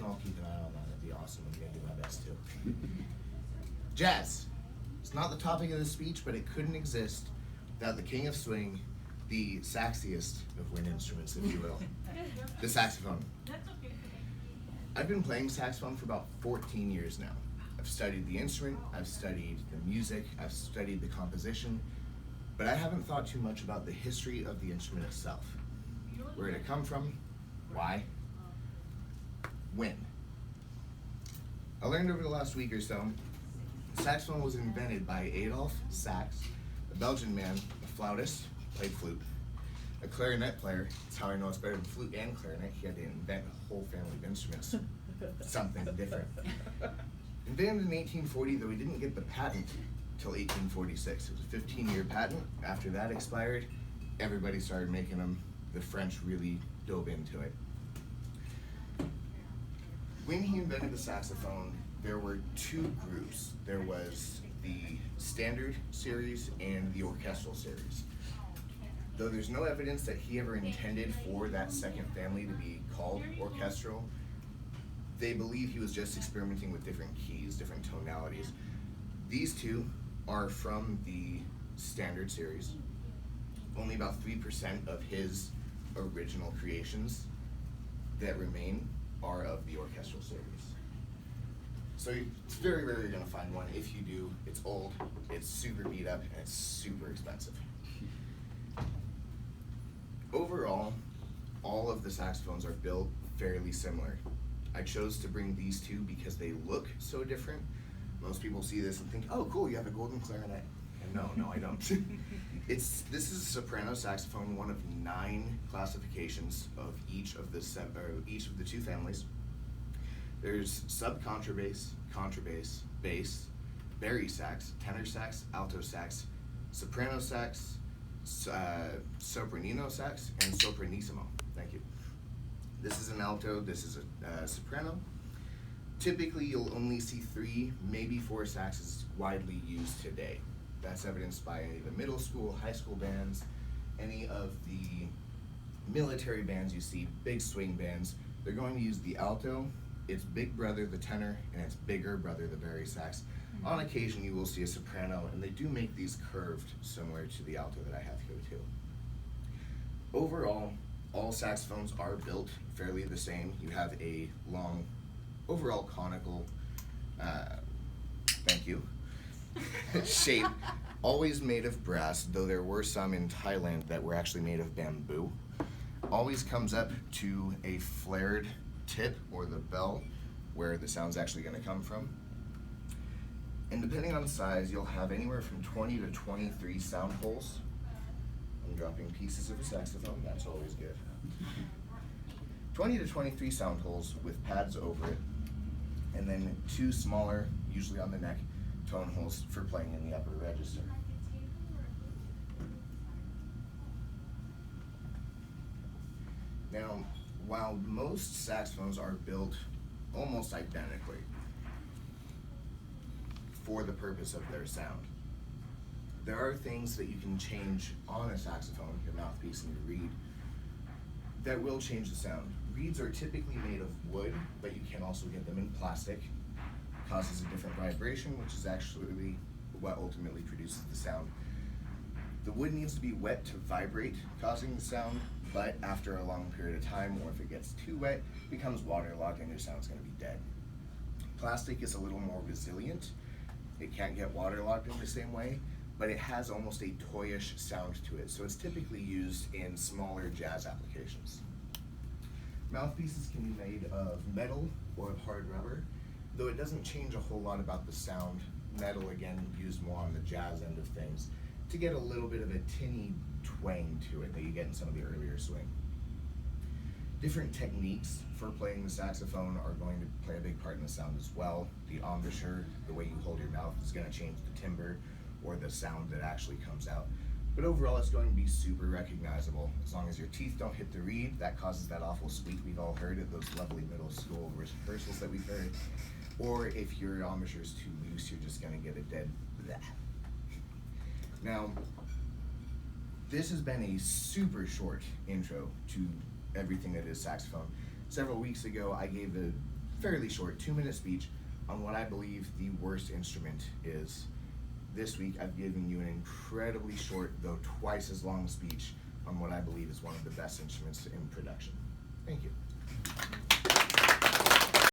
I'll keep an eye on that. That'd be awesome. I'm going to do my best too. Jazz. It's not the topic of the speech, but it couldn't exist without the king of swing, the saxiest of wind instruments, if you will, the saxophone. I've been playing saxophone for about 14 years now. I've studied the instrument, I've studied the music, I've studied the composition, but I haven't thought too much about the history of the instrument itself. Where did it come from? Why? When? I learned over the last week or so, saxophone was invented by Adolphe Sax, a Belgian man, a flautist, played flute, a clarinet player. That's how I know it's better than flute and clarinet. He had to invent a whole family of instruments, something different. Invented in 1840, though he didn't get the patent till 1846. It was a 15-year patent. After that expired, everybody started making them. The French really dove into it. When he invented the saxophone, there were two groups. There was the standard series and the orchestral series. Though there's no evidence that he ever intended for that second family to be called orchestral, they believe he was just experimenting with different keys, different tonalities. These two are from the standard series. Only about 3% of his original creations that remain are of the orchestral series. So it's very rare you're gonna find one. If you do, it's old, it's super beat up, and it's super expensive. Overall, all of the saxophones are built fairly similar. I chose to bring these two because they look so different. Most people see this and think, oh cool, you have a golden clarinet. And no, I don't. This is a soprano saxophone, one of 9 classifications of each of the two families. There's subcontrabass, contrabass, bass, bari sax, tenor sax, alto sax, soprano sax, sopranino sax, and sopranissimo. Thank you. This is an alto, this is a soprano. Typically, you'll only see 3, maybe 4 saxes widely used today. That's evidenced by any of the middle school, high school bands, any of the military bands you see, big swing bands. They're going to use the alto, its big brother, the tenor, and its bigger brother, the bari sax. On occasion, you will see a soprano, and they do make these curved, similar to the alto that I have here too. Overall, all saxophones are built fairly the same. You have a long, overall conical, thank you, shape, always made of brass, though there were some in Thailand that were actually made of bamboo. Always comes up to a flared tip, or the bell, where the sound's actually going to come from. And depending on size, you'll have anywhere from 20 to 23 sound holes. I'm dropping pieces of a saxophone, that's always good. 20 to 23 sound holes with pads over it, and then 2 smaller, usually on the neck, tone holes for playing in the upper register. Now, while most saxophones are built almost identically for the purpose of their sound, there are things that you can change on a saxophone, your mouthpiece and your reed, that will change the sound. Reeds are typically made of wood, but you can also get them in plastic. It causes a different vibration, which is actually what ultimately produces the sound. The wood needs to be wet to vibrate, causing the sound, but after a long period of time, or if it gets too wet, it becomes waterlogged and your sound's gonna be dead. Plastic is a little more resilient. It can't get waterlogged in the same way, but it has almost a toyish sound to it, so it's typically used in smaller jazz applications. Mouthpieces can be made of metal or of hard rubber, though it doesn't change a whole lot about the sound. Metal, again, used more on the jazz end of things to get a little bit of a tinny twang to it that you get in some of the earlier swing. Different techniques for playing the saxophone are going to play a big part in the sound as well. The embouchure, the way you hold your mouth, is going to change the timbre or the sound that actually comes out. But overall, it's going to be super recognizable. As long as your teeth don't hit the reed, that causes that awful squeak we've all heard at those lovely middle school rehearsals that we've heard. Or if your embouchure is too loose, you're just going to get a dead bleh. Now, this has been a super short intro to everything that is saxophone. Several weeks ago, I gave a fairly short 2-minute speech on what I believe the worst instrument is. This week I've given you an incredibly short, though twice as long speech on what I believe is one of the best instruments in production. Thank you.